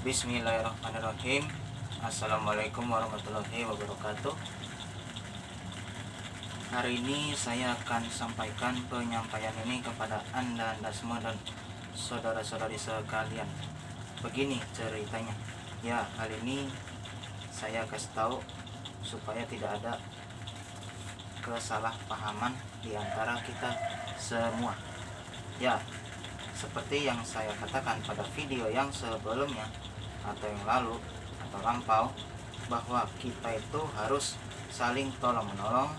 Bismillahirrahmanirrahim. Assalamualaikum warahmatullahi wabarakatuh. Hari ini saya akan sampaikan penyampaian ini kepada anda semua dan saudara-saudari sekalian. Begini ceritanya. Ya, kali ini saya kasih tahu supaya tidak ada kesalahpahaman di antara kita semua. Ya, seperti yang saya katakan pada video yang sebelumnya atau yang lalu atau lampau, bahwa kita itu harus saling tolong menolong,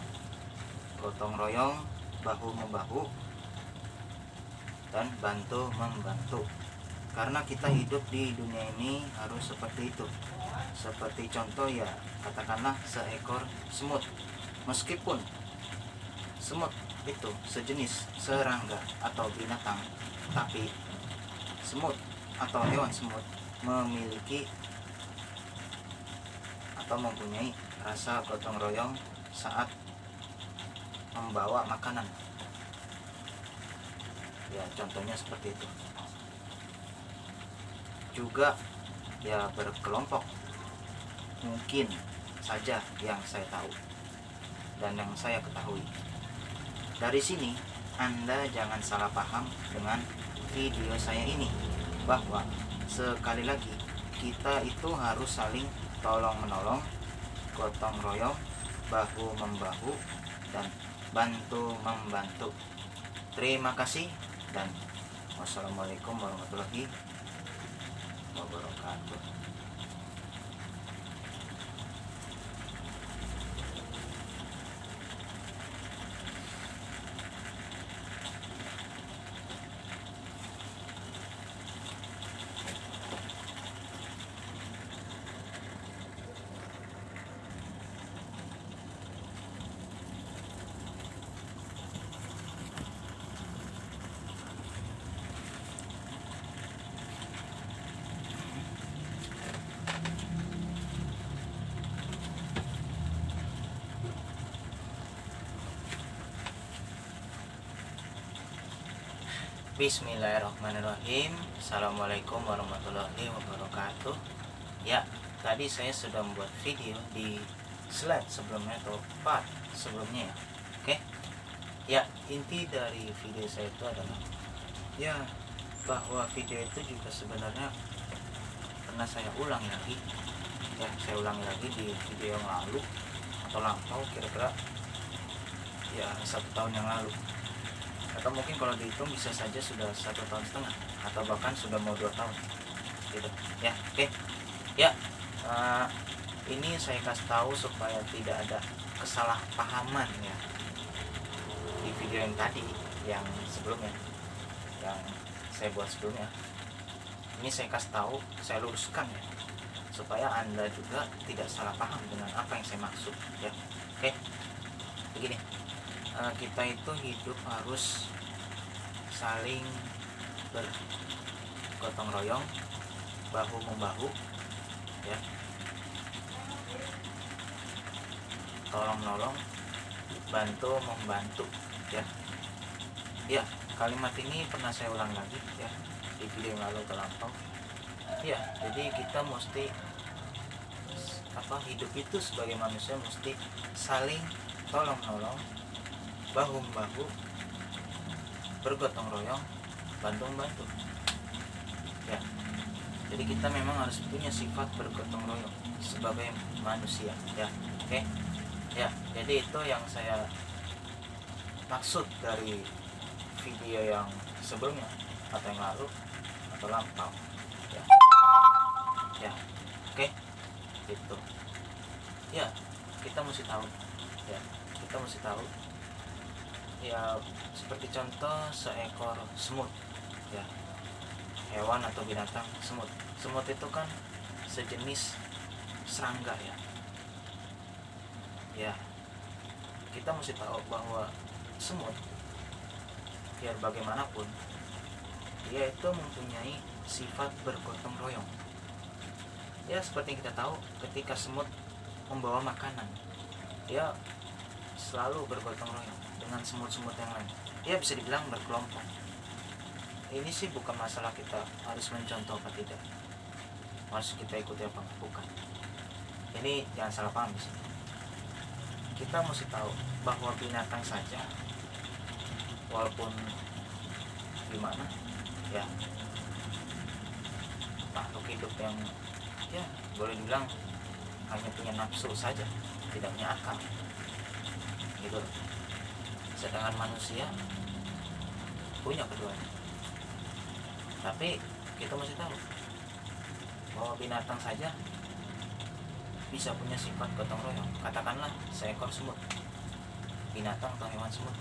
gotong royong, bahu membahu, dan bantu membantu. Karena kita hidup di dunia ini harus seperti itu. Seperti contoh ya, katakanlah seekor semut. Meskipun semut itu sejenis serangga atau binatang, tapi semut atau hewan semut memiliki atau mempunyai rasa gotong royong saat membawa makanan. Ya, contohnya seperti itu. Juga ya berkelompok, mungkin saja yang saya tahu dan yang saya ketahui. Dari sini Anda jangan salah paham dengan video saya ini, bahwa sekali lagi kita itu harus saling tolong menolong, gotong royong, bahu membahu, dan bantu membantu. Terima kasih dan wassalamualaikum warahmatullahi wabarakatuh. Bismillahirrahmanirrahim. Assalamualaikum warahmatullahi wabarakatuh. Ya, tadi saya sudah membuat video di slide sebelumnya atau part sebelumnya ya. Oke. Ya, inti dari video saya itu adalah ya, bahwa video itu juga sebenarnya pernah saya ulangi lagi. Ya, saya ulangi lagi di video yang lalu atau lampau, kira-kira ya 1 tahun yang lalu. Atau mungkin kalau dihitung bisa saja sudah 1,5 tahun atau bahkan sudah mau 2 tahun gitu ya. Oke ya, ini saya kasih tahu supaya tidak ada kesalahpahaman ya di video yang tadi, yang sebelumnya, yang saya buat sebelumnya. Ini saya kasih tahu, saya luruskan ya, supaya Anda juga tidak salah paham dengan apa yang saya maksud ya. Oke, begini, kita itu hidup harus saling bergotong royong, bahu membahu ya, tolong menolong, bantu membantu ya. Ya, kalimat ini pernah saya ulang lagi ya di video yang lalu terlampau ya. Jadi kita mesti hidup itu sebagai manusia mesti saling tolong menolong, bahu membahu, bergotong royong, bantu membantu ya. Jadi kita memang harus punya sifat bergotong royong sebagai manusia ya. Oke ya, jadi itu yang saya maksud dari video yang sebelumnya atau yang lalu atau lampau ya. Ya, oke, itu ya, kita mesti tahu ya, kita mesti tahu ya. Seperti contoh seekor semut ya, hewan atau binatang semut. Semut itu kan sejenis serangga ya. Ya, kita mesti tahu bahwa semut biar bagaimanapun dia itu mempunyai sifat bergotong royong. Ya, seperti yang kita tahu, ketika semut membawa makanan, dia selalu bergotong royong dengan semut-semut yang lain. Ya, bisa dibilang berkelompok. Ini sih bukan masalah kita harus mencontoh apa tidak, harus kita ikuti apa enggak? Bukan. Ini jangan salah paham di sini. Kita mesti tahu bahwa binatang saja, walaupun gimana ya, makhluk hidup yang ya boleh dibilang hanya punya nafsu saja, tidak punya akal gitu. Sedangkan manusia punya keduanya. Tapi kita mesti tahu bahwa binatang saja bisa punya sifat gotong royong. Katakanlah seekor semut, binatang atau hewan semut,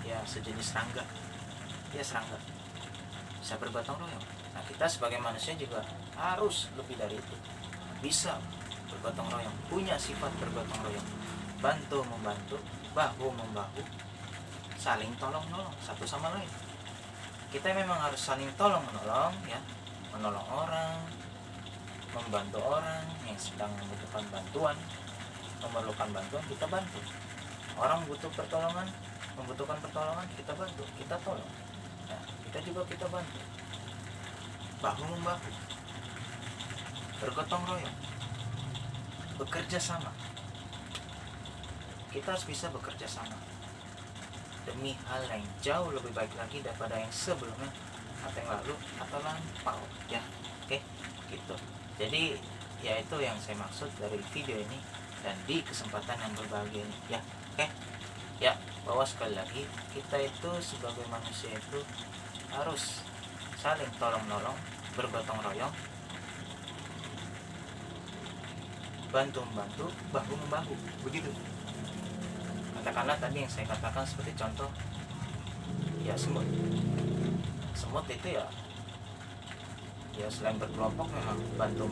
ya sejenis serangga, ya serangga bisa bergotong royong. Nah, kita sebagai manusia juga harus lebih dari itu, bisa bergotong royong, punya sifat bergotong royong, bantu membantu, bahu membahu, saling tolong menolong satu sama lain. Kita memang harus saling tolong menolong ya, menolong orang, membantu orang yang sedang membutuhkan bantuan, memerlukan bantuan kita bantu. Orang butuh pertolongan, membutuhkan pertolongan, kita bantu, kita tolong. Nah, kita juga kita bantu, bahu membahu, bergotong royong, bekerja sama. Kita harus bisa bekerja sama demi hal yang jauh lebih baik lagi daripada yang sebelumnya atau yang lalu atau lampau ya. Oke, gitu. Jadi ya itu yang saya maksud dari video ini dan di kesempatan yang berbahagia ini ya. Oke ya, bahwa sekali lagi kita itu sebagai manusia itu harus saling tolong menolong, bergotong royong, bantu membantu, bahu membahu, begitu. Katakanlah tadi yang saya katakan seperti contoh ya semut itu ya selain berkelompok memang bantu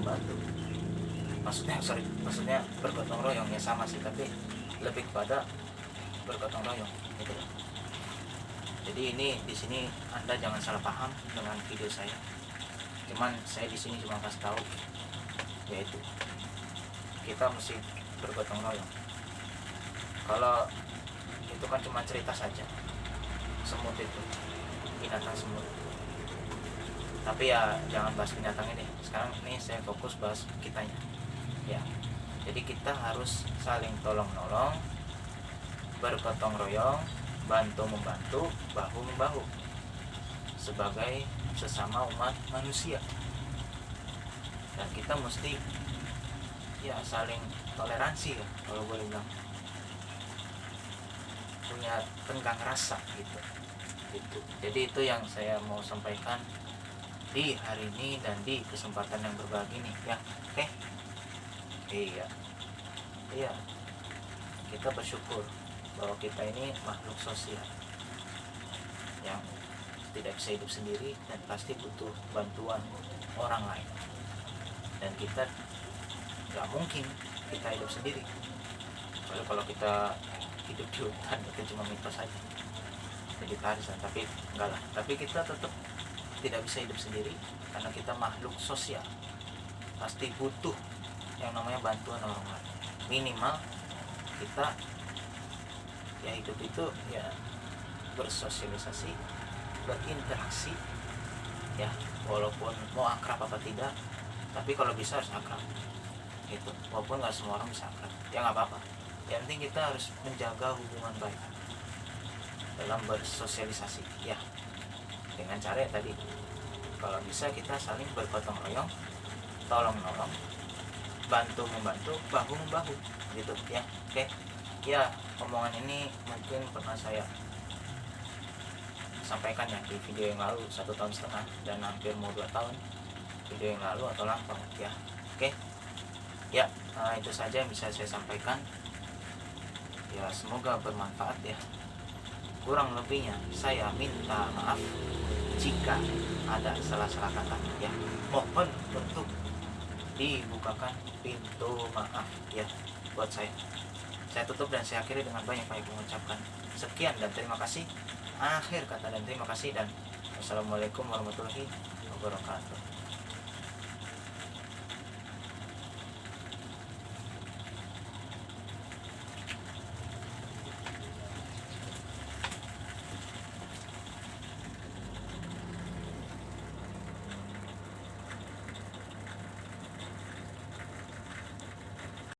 maksudnya bergotong royong ya, sama sih, tapi lebih kepada bergotong royong gitu. Jadi ini di sini Anda jangan salah paham dengan video saya. Cuman saya di sini cuma kasih tahu yaitu kita mesti bergotong royong. Kalau itu kan cuma cerita saja, semut itu binatang semut. Tapi ya jangan bahas binatang ini. Sekarang ini saya fokus bahas kitanya. Ya. Jadi kita harus saling tolong menolong, bergotong royong, bantu membantu, bahu membahu sebagai sesama umat manusia. Dan kita mesti ya saling toleransi ya, kalau boleh bilang. Punya tenggang rasa gitu. Jadi itu yang saya mau sampaikan di hari ini dan di kesempatan yang berbahagia ini ya. Oke. Iya. Kita bersyukur bahwa kita ini makhluk sosial yang tidak bisa hidup sendiri dan pasti butuh bantuan orang lain. Dan kita gak mungkin kita hidup sendiri. Kalau kita hidup di hutan itu cuma mitos saja, vegetarian, tapi enggak lah. Tapi kita tetap tidak bisa hidup sendiri karena kita makhluk sosial, pasti butuh yang namanya bantuan orang lain. Minimal kita ya hidup itu ya bersosialisasi, berinteraksi ya, walaupun mau akrab apa tidak, tapi kalau bisa harus akrab gitu. Walaupun nggak semua orang bisa akrab ya nggak apa-apa, yang penting kita harus menjaga hubungan baik dalam bersosialisasi ya, dengan cara ya tadi, kalau bisa kita saling bergotong royong, tolong menolong, bantu membantu, bahu membahu gitu ya. Oke ya, omongan ini mungkin pernah saya sampaikan ya di video yang lalu 1,5 tahun dan hampir mau 2 tahun video yang lalu atau lampau ya. Oke ya, itu saja yang bisa saya sampaikan ya, semoga bermanfaat ya. Kurang lebihnya saya minta maaf jika ada salah-salah kata ya. Mohon untuk dibukakan pintu maaf ya buat saya. Saya tutup dan saya akhiri dengan banyak-banyak mengucapkan sekian dan terima kasih. Akhir kata dan terima kasih dan wassalamualaikum warahmatullahi wabarakatuh.